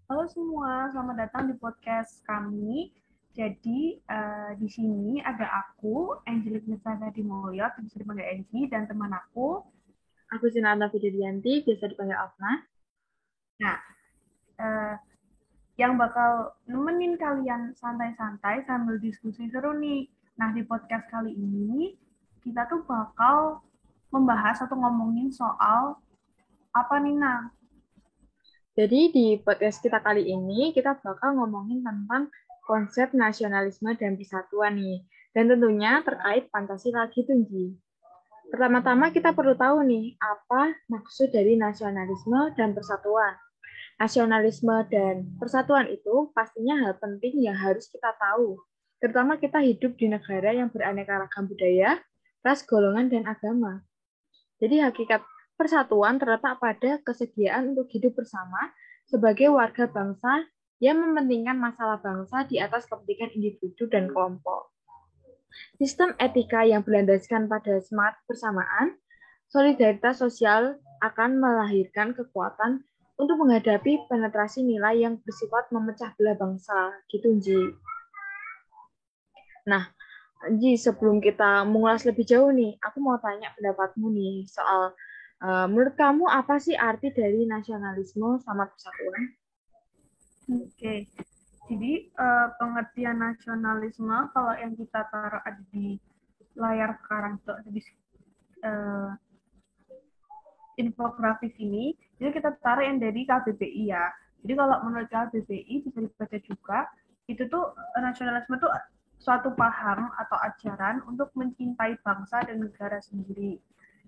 Halo semua, selamat datang di podcast kami. Jadi di sini ada aku, Angelic Nisada Dimulyo, bisa dipanggil Angie, dan teman aku. Aku Sinata Fidyadianti, biasa dipanggil Afna. Nah, eh, yang bakal nemenin kalian santai-santai sambil diskusi seru nih. Nah, di podcast kali ini kita tuh bakal membahas atau ngomongin soal apa nih, Nah? Jadi di podcast kita kali ini, kita bakal ngomongin tentang konsep nasionalisme dan persatuan nih. Dan tentunya terkait Pancasila gitu, Ji. Pertama-tama kita perlu tahu nih, apa maksud dari nasionalisme dan persatuan. Nasionalisme dan persatuan itu pastinya hal penting yang harus kita tahu. Terutama kita hidup di negara yang beraneka ragam budaya, ras, golongan, dan agama. Jadi hakikat persatuan terletak pada kesediaan untuk hidup bersama sebagai warga bangsa yang mementingkan masalah bangsa di atas kepentingan individu dan kelompok. Sistem etika yang berlandaskan pada semangat persamaan, solidaritas sosial akan melahirkan kekuatan untuk menghadapi penetrasi nilai yang bersifat memecah belah bangsa. Gitu, Ji. Nah, Ji, sebelum kita mengulas lebih jauh nih, aku mau tanya pendapatmu nih soal menurut kamu apa sih arti dari nasionalisme sama persatuan? Oke, jadi pengertian nasionalisme kalau yang kita taruh ada di layar sekarang tuh ada di uh, infografis ini, jadi kita taruh yang dari KBBI ya. Jadi kalau menurut KBBI bisa dibaca juga, itu tuh nasionalisme tuh suatu paham atau ajaran untuk mencintai bangsa dan negara sendiri.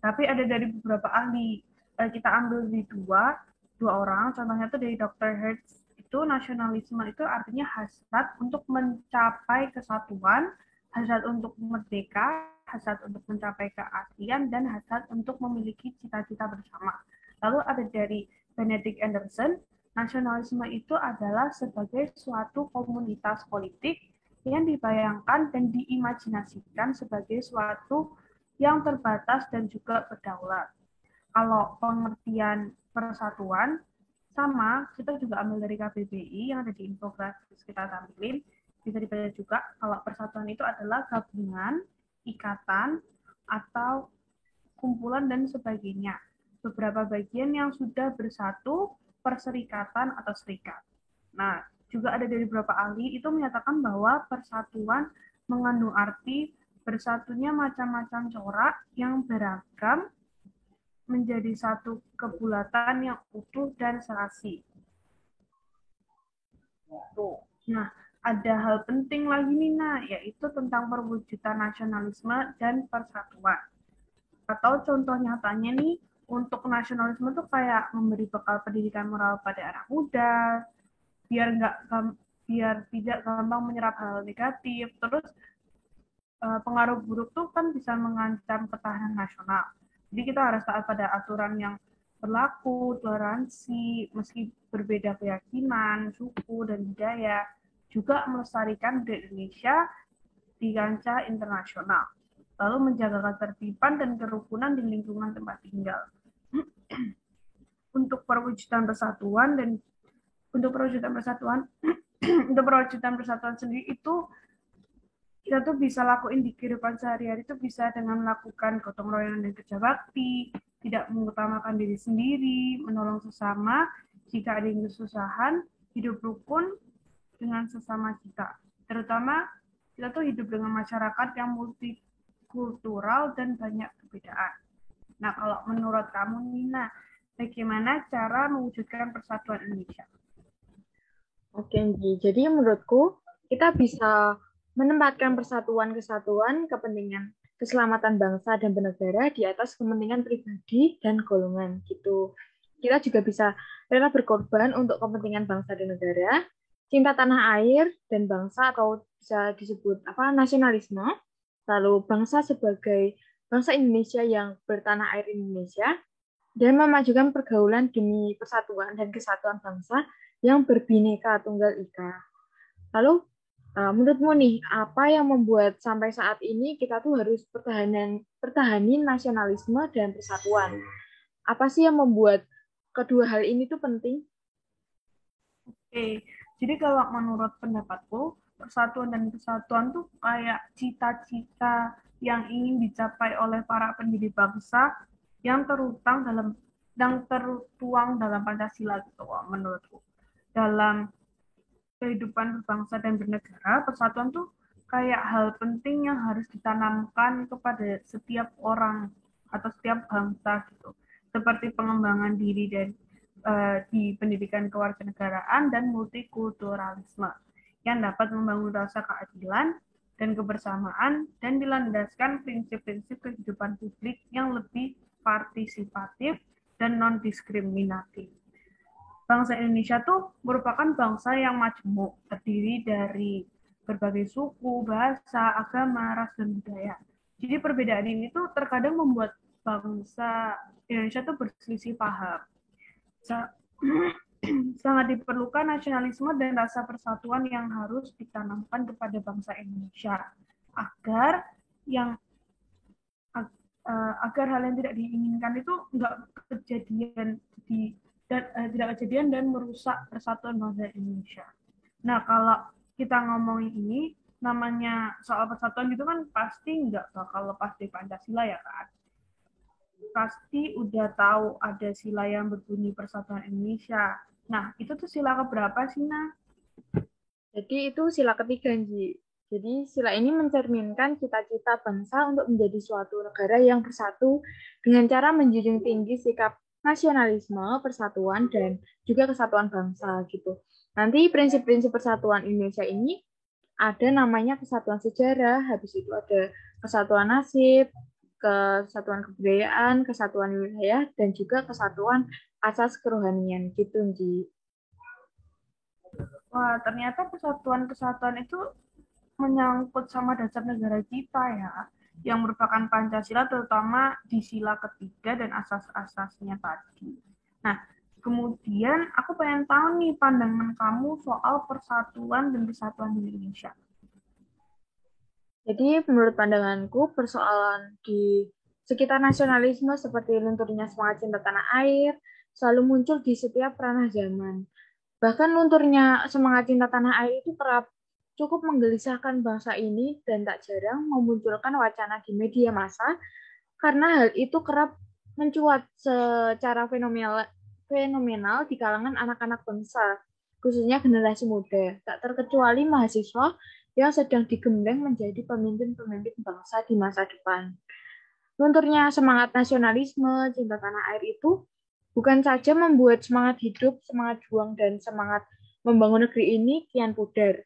Tapi ada dari beberapa ahli. Kita ambil di dua orang. Contohnya tuh dari Dr. Hertz, itu nasionalisme itu artinya hasrat untuk mencapai kesatuan, hasrat untuk merdeka, hasrat untuk mencapai keaslian, dan hasrat untuk memiliki cita-cita bersama. Lalu ada dari Benedict Anderson, nasionalisme itu adalah sebagai suatu komunitas politik yang dibayangkan dan diimajinasikan sebagai suatu yang terbatas dan juga berdaulat. Kalau pengertian persatuan sama, kita juga ambil dari KBBI yang ada di infografis kita tampilin. Bisa dibaca juga kalau persatuan itu adalah gabungan, ikatan, atau kumpulan dan sebagainya. Beberapa bagian yang sudah bersatu, perserikatan atau serikat. Nah, juga ada dari beberapa ahli itu menyatakan bahwa persatuan mengandung arti bersatunya macam-macam corak yang beragam menjadi satu kebulatan yang utuh dan serasi. Tuh. Nah, ada hal penting lagi nih, yaitu tentang perwujudan nasionalisme dan persatuan. Atau contoh nyatanya nih, untuk nasionalisme tuh kayak memberi bekal pendidikan moral pada anak muda, biar nggak biar tidak gampang menyerap hal negatif. Terus pengaruh buruk tuh kan bisa mengancam ketahanan nasional. Jadi kita harus taat pada aturan yang berlaku, toleransi, meski berbeda keyakinan, suku, dan budaya, juga melestarikan budaya Indonesia di kancah internasional. Lalu menjaga ketertiban dan kerukunan di lingkungan tempat tinggal. Untuk perwujudan persatuan dan untuk perwujudan persatuan untuk perwujudan persatuan sendiri itu kita tuh bisa lakuin di kehidupan sehari-hari itu bisa dengan melakukan gotong royong dan kerja bakti, tidak mengutamakan diri sendiri, menolong sesama jika ada yang kesusahan, hidup rukun dengan sesama kita. Terutama kita tuh hidup dengan masyarakat yang multikultural dan banyak perbedaan. Nah, kalau menurut kamu Nina, bagaimana cara mewujudkan persatuan Indonesia? Oke, Ji. Jadi menurutku kita bisa menempatkan persatuan-kesatuan kepentingan keselamatan bangsa dan bernegara di atas kepentingan pribadi dan golongan gitu. Kita juga bisa rela berkorban untuk kepentingan bangsa dan negara, cinta tanah air dan bangsa atau bisa disebut apa nasionalisme, lalu bangsa sebagai bangsa Indonesia yang bertanah air Indonesia, dan memajukan pergaulan demi persatuan dan kesatuan bangsa yang berbineka tunggal ika. Lalu, menurutmu nih, apa yang membuat sampai saat ini kita tuh harus pertahanin nasionalisme dan persatuan? Apa sih yang membuat kedua hal ini tuh penting? Oke, jadi kalau menurut pendapatku, persatuan dan kesatuan tuh kayak cita-cita yang ingin dicapai oleh para pendiri bangsa yang tertuang dalam Pancasila gitu menurutku. Dalam kehidupan berbangsa dan bernegara, persatuan tuh kayak hal penting yang harus ditanamkan kepada setiap orang atau setiap bangsa gitu. Seperti pengembangan diri dan di pendidikan kewarganegaraan dan multikulturalisme yang dapat membangun rasa keadilan dan kebersamaan dan dilandaskan prinsip-prinsip kehidupan publik yang lebih partisipatif dan non-diskriminatif. Bangsa Indonesia tuh merupakan bangsa yang majemuk, terdiri dari berbagai suku, bahasa, agama, ras, dan budaya. Jadi perbedaan ini tuh terkadang membuat bangsa Indonesia tuh berselisih paham. Sangat diperlukan nasionalisme dan rasa persatuan yang harus ditanamkan kepada bangsa Indonesia agar yang agar hal yang tidak diinginkan itu nggak kejadian di tidak kejadian dan merusak persatuan bangsa Indonesia. Nah, kalau kita ngomongin ini, namanya soal persatuan itu kan pasti nggak bakal lepas dari Pancasila ya kan? Pasti udah tahu ada sila yang berbunyi Persatuan Indonesia. Nah, itu tuh sila keberapa sih, Nah? Jadi itu sila ketiga, Ji. Jadi sila ini mencerminkan cita-cita bangsa untuk menjadi suatu negara yang bersatu dengan cara menjunjung tinggi sikap nasionalisme, persatuan, dan juga kesatuan bangsa gitu. Nanti prinsip-prinsip persatuan Indonesia ini ada namanya kesatuan sejarah, habis itu ada kesatuan nasib, kesatuan kebudayaan, kesatuan wilayah, dan juga kesatuan asas kerohanian gitu, Ji. Wah, ternyata persatuan-kesatuan itu menyangkut sama dasar negara kita ya, yang merupakan Pancasila terutama di sila ketiga dan asas-asasnya tadi. Nah, kemudian aku pengen tahu nih pandangan kamu soal persatuan dan kesatuan di Indonesia. Jadi menurut pandanganku persoalan di sekitar nasionalisme seperti lunturnya semangat cinta tanah air selalu muncul di setiap ranah zaman. Bahkan lunturnya semangat cinta tanah air itu kerap cukup menggelisahkan bangsa ini dan tak jarang memunculkan wacana di media massa karena hal itu kerap mencuat secara fenomenal di kalangan anak-anak bangsa, khususnya generasi muda, tak terkecuali mahasiswa yang sedang digembleng menjadi pemimpin-pemimpin bangsa di masa depan. Lunturnya semangat nasionalisme, cinta tanah air itu bukan saja membuat semangat hidup, semangat juang, dan semangat membangun negeri ini kian pudar.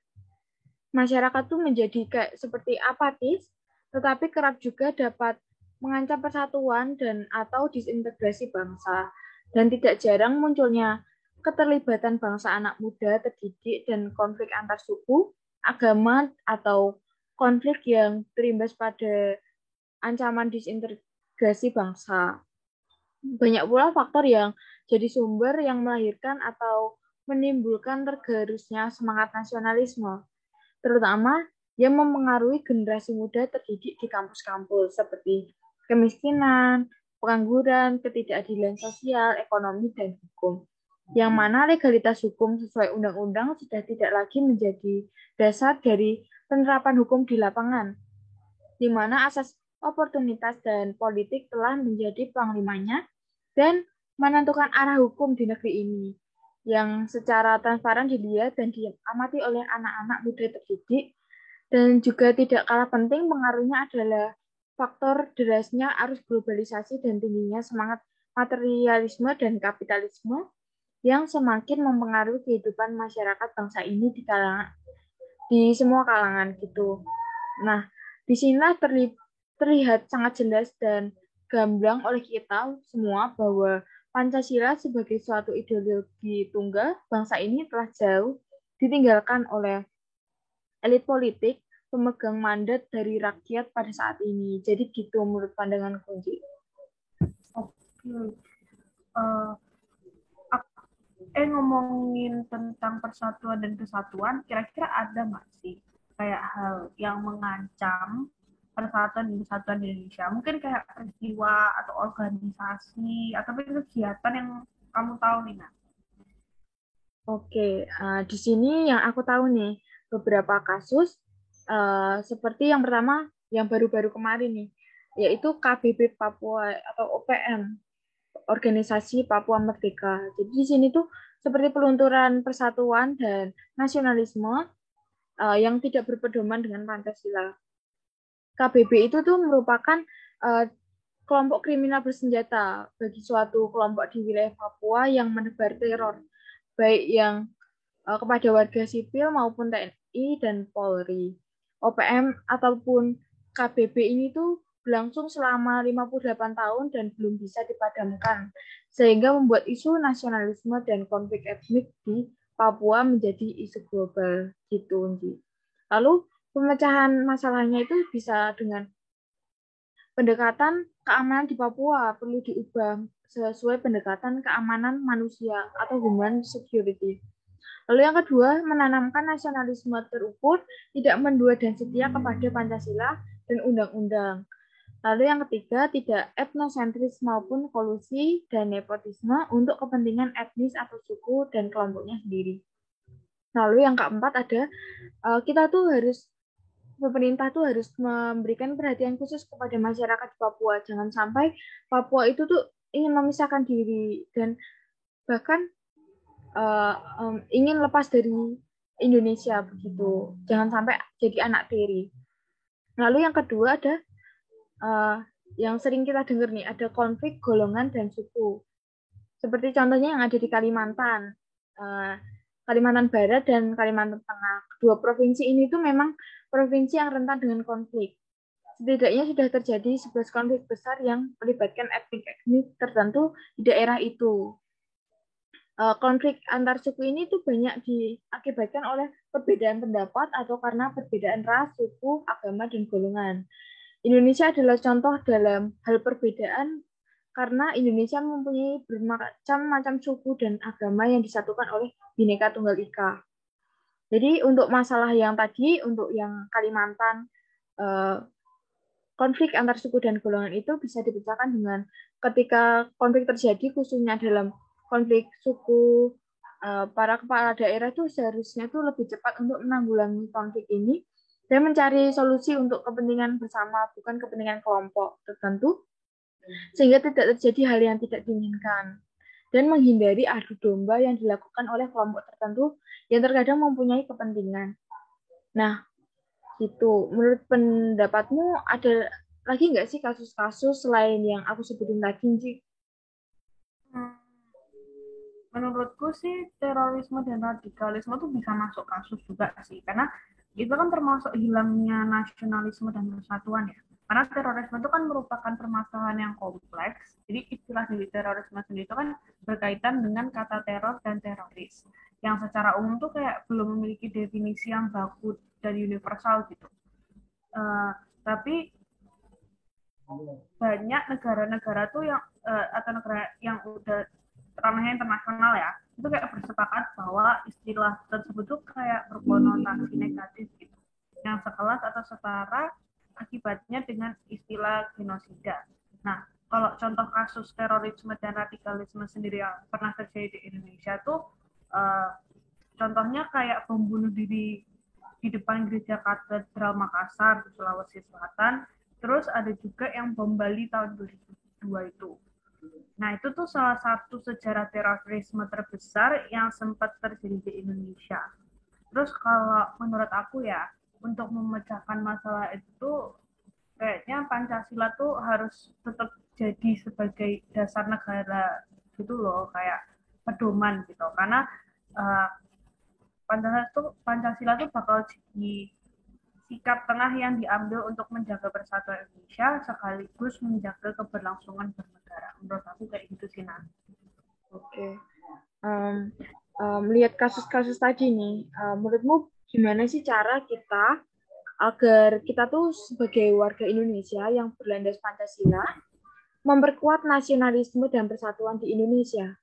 Masyarakat tuh menjadi kayak seperti apatis, tetapi kerap juga dapat mengancam persatuan dan atau disintegrasi bangsa. Dan tidak jarang munculnya keterlibatan bangsa anak muda terdidik dan konflik antar suku, agama, atau konflik yang terimbas pada ancaman disintegrasi bangsa. Banyak pula faktor yang jadi sumber yang melahirkan atau menimbulkan tergerusnya semangat nasionalisme, terutama yang mempengaruhi generasi muda terdidik di kampus-kampus seperti kemiskinan, pengangguran, ketidakadilan sosial, ekonomi, dan hukum. Yang mana legalitas hukum sesuai undang-undang sudah tidak lagi menjadi dasar dari penerapan hukum di lapangan, di mana asas oportunitas dan politik telah menjadi panglimanya dan menentukan arah hukum di negeri ini yang secara transparan dilihat dan diamati oleh anak-anak muda terdidik. Dan juga tidak kalah penting pengaruhnya adalah faktor derasnya arus globalisasi dan tingginya semangat materialisme dan kapitalisme yang semakin mempengaruhi kehidupan masyarakat bangsa ini di semua kalangan gitu. Nah, disinilah terlihat sangat jelas dan gamblang oleh kita semua bahwa Pancasila sebagai suatu ideologi tunggal bangsa ini telah jauh ditinggalkan oleh elit politik pemegang mandat dari rakyat pada saat ini. Jadi gitu menurut pandangan Kunci. Oke. Uh, ngomongin tentang persatuan dan kesatuan, kira-kira ada nggak sih kayak hal yang mengancam persatuan dan kesatuan di Indonesia? Mungkin kayak peristiwa atau organisasi atau kegiatan yang kamu tahu nih, Nah. Oke, di sini yang aku tahu nih, beberapa kasus seperti yang pertama, yang baru-baru kemarin nih, yaitu KBB Papua atau OPM, Organisasi Papua Merdeka. Jadi di sini tuh seperti pelunturan persatuan dan nasionalisme yang tidak berpedoman dengan Pancasila. KBB itu tuh merupakan uh, kelompok kriminal bersenjata bagi suatu kelompok di wilayah Papua yang menebar teror, baik yang kepada warga sipil maupun TNI dan Polri. OPM ataupun KBB ini tuh berlangsung selama 58 tahun dan belum bisa dipadamkan, sehingga membuat isu nasionalisme dan konflik etnik di Papua menjadi isu global gitu, Unji. Lalu pemecahan masalahnya itu bisa dengan pendekatan keamanan di Papua perlu diubah sesuai pendekatan keamanan manusia atau human security. Lalu yang kedua, menanamkan nasionalisme terukur, tidak mendua dan setia kepada Pancasila dan undang-undang. Lalu yang ketiga, tidak etnosentris maupun kolusi dan nepotisme untuk kepentingan etnis atau suku dan kelompoknya sendiri. Lalu yang keempat ada, kita tuh harus pemerintah tuh harus memberikan perhatian khusus kepada masyarakat di Papua. Jangan sampai Papua itu tuh ingin memisahkan diri dan bahkan ingin lepas dari Indonesia begitu. Jangan sampai jadi anak tiri. Lalu yang kedua ada yang sering kita dengar nih, ada konflik golongan dan suku. Seperti contohnya yang ada di Kalimantan, Kalimantan Barat dan Kalimantan Tengah. Kedua provinsi ini tuh memang provinsi yang rentan dengan konflik. Setidaknya sudah terjadi 11 konflik besar yang melibatkan etnik-etnik tertentu di daerah itu. Konflik antar suku ini tuh banyak diakibatkan oleh perbedaan pendapat atau karena perbedaan ras, suku, agama, dan golongan. Indonesia adalah contoh dalam hal perbedaan karena Indonesia mempunyai bermacam-macam suku dan agama yang disatukan oleh Bhinneka Tunggal Ika. Jadi untuk masalah yang tadi, untuk yang Kalimantan, konflik antar suku dan golongan itu bisa dipecahkan dengan ketika konflik terjadi, khususnya dalam konflik suku, para kepala daerah itu seharusnya itu lebih cepat untuk menanggulangi konflik ini dan mencari solusi untuk kepentingan bersama, bukan kepentingan kelompok tertentu, sehingga tidak terjadi hal yang tidak diinginkan dan menghindari adu domba yang dilakukan oleh kelompok tertentu yang terkadang mempunyai kepentingan. Nah, gitu. Menurut pendapatmu ada lagi nggak sih kasus-kasus selain yang aku sebutin tadi, Ci? Menurutku sih terorisme dan radikalisme tuh bisa masuk kasus juga sih, karena itu kan termasuk hilangnya nasionalisme dan persatuan ya. Karena terorisme itu kan merupakan permasalahan yang kompleks. Jadi istilah dari terorisme sendiri itu kan berkaitan dengan kata teror dan teroris. Yang secara umum tuh kayak belum memiliki definisi yang baku dan universal gitu. Tapi banyak negara-negara tuh yang atau negara yang udah ranahnya internasional ya, itu kayak bersepakat bahwa istilah tersebut tuh kayak berkonotasi negatif gitu, yang sekelas atau setara akibatnya dengan istilah genosida. Nah, kalau contoh kasus terorisme dan radikalisme sendiri yang pernah terjadi di Indonesia tuh contohnya kayak bom bunuh diri di depan gereja Katedral Makassar di Sulawesi Selatan. Terus ada juga yang bom Bali tahun 2002 itu. Nah, itu tuh salah satu sejarah terorisme terbesar yang sempat terjadi di Indonesia. Terus kalau menurut aku ya, untuk memecahkan masalah itu kayaknya Pancasila tuh harus tetap jadi sebagai dasar negara gitu loh, kayak pedoman gitu. Karena uh, Pancasila tuh bakal jadi sikap tengah yang diambil untuk menjaga persatuan Indonesia sekaligus menjaga keberlangsungan bernegara. Menurut aku kayak gitu sih, Nan. Oke. Melihat kasus-kasus tadi nih, menurutmu gimana sih cara kita agar kita tuh sebagai warga Indonesia yang berlandas Pancasila memperkuat nasionalisme dan persatuan di Indonesia?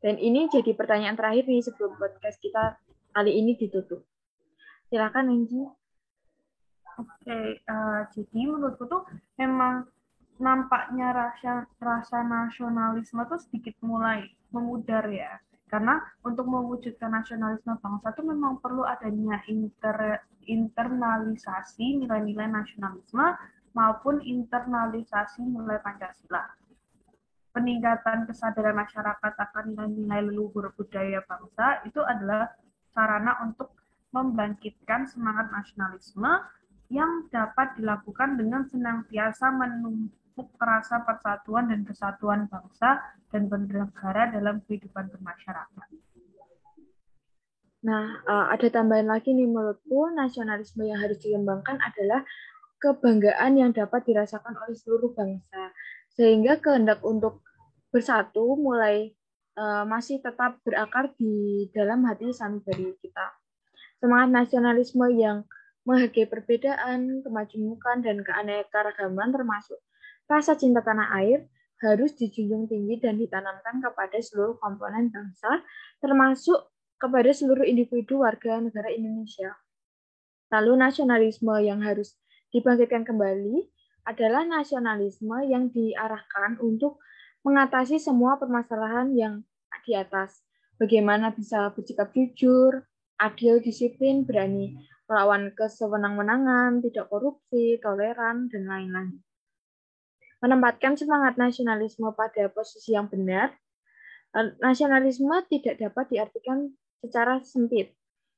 Dan ini jadi pertanyaan terakhir nih sebelum podcast kita kali ini ditutup. Silakan, Angie. Oke, jadi menurutku tuh memang nampaknya rasa nasionalisme tuh sedikit mulai memudar ya. Karena untuk mewujudkan nasionalisme bangsa itu memang perlu adanya internalisasi nilai-nilai nasionalisme maupun internalisasi nilai Pancasila. Peningkatan kesadaran masyarakat akan nilai-nilai leluhur budaya bangsa itu adalah sarana untuk membangkitkan semangat nasionalisme yang dapat dilakukan dengan senantiasa menumbuh rasa persatuan dan kesatuan bangsa dan bernegara dalam kehidupan bermasyarakat. Nah, ada tambahan lagi nih menurutku, nasionalisme yang harus dikembangkan adalah kebanggaan yang dapat dirasakan oleh seluruh bangsa, sehingga kehendak untuk bersatu mulai masih tetap berakar di dalam hati sanubari kita. Semangat nasionalisme yang menghargai perbedaan, kemajemukan, dan keanekaragaman termasuk rasa cinta tanah air harus dijunjung tinggi dan ditanamkan kepada seluruh komponen bangsa, termasuk kepada seluruh individu warga negara Indonesia. Lalu nasionalisme yang harus dibangkitkan kembali adalah nasionalisme yang diarahkan untuk mengatasi semua permasalahan yang di atas. Bagaimana bisa bersikap jujur, adil, disiplin, berani melawan kesewenang-wenangan, tidak korupsi, toleran, dan lain-lain. Menempatkan semangat nasionalisme pada posisi yang benar, nasionalisme tidak dapat diartikan secara sempit.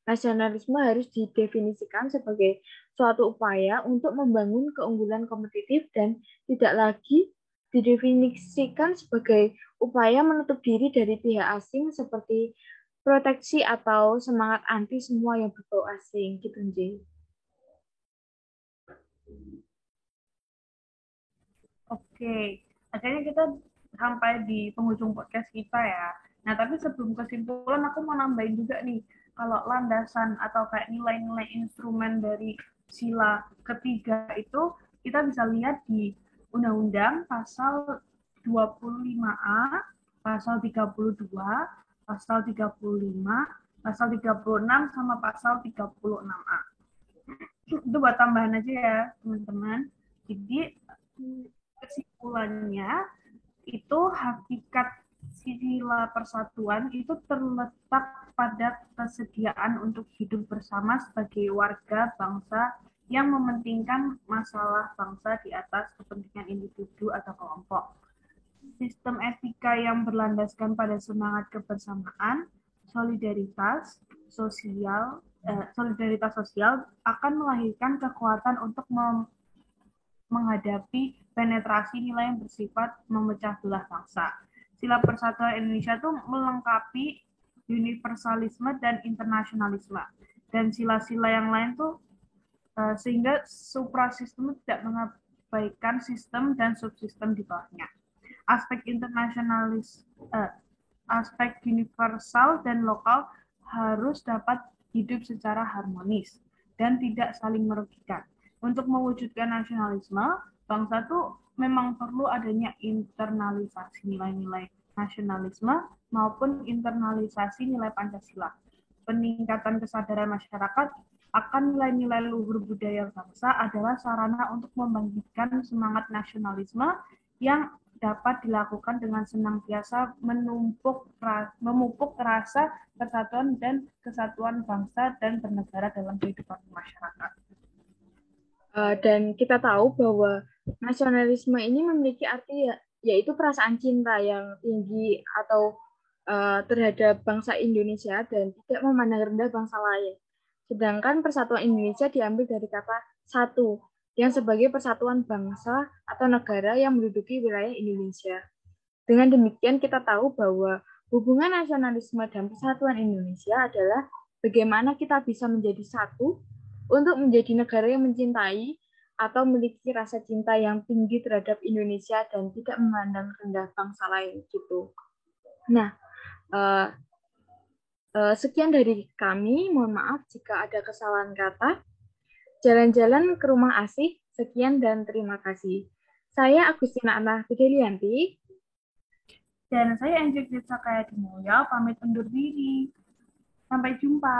Nasionalisme harus didefinisikan sebagai suatu upaya untuk membangun keunggulan kompetitif dan tidak lagi didefinisikan sebagai upaya menutup diri dari pihak asing seperti proteksi atau semangat anti semua yang berbau asing, gitu, Nji. Oke, akhirnya kita sampai di penghujung podcast kita ya. Nah, tapi sebelum kesimpulan aku mau nambahin juga nih, kalau landasan atau kayak nilai-nilai instrumen dari sila ketiga itu kita bisa lihat di Undang-Undang pasal 25A, pasal 32, pasal 35, pasal 36, sama pasal 36A. Itu buat tambahan aja ya, teman-teman. Jadi, kesimpulannya itu hakikat sila persatuan itu terletak pada kesediaan untuk hidup bersama sebagai warga bangsa yang mementingkan masalah bangsa di atas kepentingan individu atau kelompok. Sistem etika yang berlandaskan pada semangat kebersamaan, solidaritas sosial akan melahirkan kekuatan untuk menghadapi penetrasi nilai yang bersifat memecah belah bangsa. Sila persatuan Indonesia itu melengkapi universalisme dan internasionalisme. Dan sila-sila yang lain tuh sehingga suprasistem tidak mengabaikan sistem dan subsistem di bawahnya. Aspek aspek universal dan lokal harus dapat hidup secara harmonis dan tidak saling merugikan. Untuk mewujudkan nasionalisme, bangsa tuh memang perlu adanya internalisasi nilai-nilai nasionalisme maupun internalisasi nilai Pancasila. Peningkatan kesadaran masyarakat akan nilai-nilai luhur budaya bangsa adalah sarana untuk membangkitkan semangat nasionalisme yang dapat dilakukan dengan senantiasa memupuk rasa persatuan dan kesatuan bangsa dan bernegara dalam kehidupan masyarakat. Dan kita tahu bahwa nasionalisme ini memiliki arti yaitu perasaan cinta yang tinggi atau terhadap bangsa Indonesia dan tidak memandang rendah bangsa lain. Sedangkan persatuan Indonesia diambil dari kata satu, yang sebagai persatuan bangsa atau negara yang menduduki wilayah Indonesia. Dengan demikian kita tahu bahwa hubungan nasionalisme dan persatuan Indonesia adalah bagaimana kita bisa menjadi satu untuk menjadi negara yang mencintai atau memiliki rasa cinta yang tinggi terhadap Indonesia dan tidak memandang rendah bangsa lain gitu. Nah, sekian dari kami. Mohon maaf jika ada kesalahan kata. Jalan-jalan ke rumah asih. Sekian dan terima kasih. Saya Agustina Anna Fidelianti. Dan saya Angel Sakaya Dimulya, pamit undur diri. Sampai jumpa.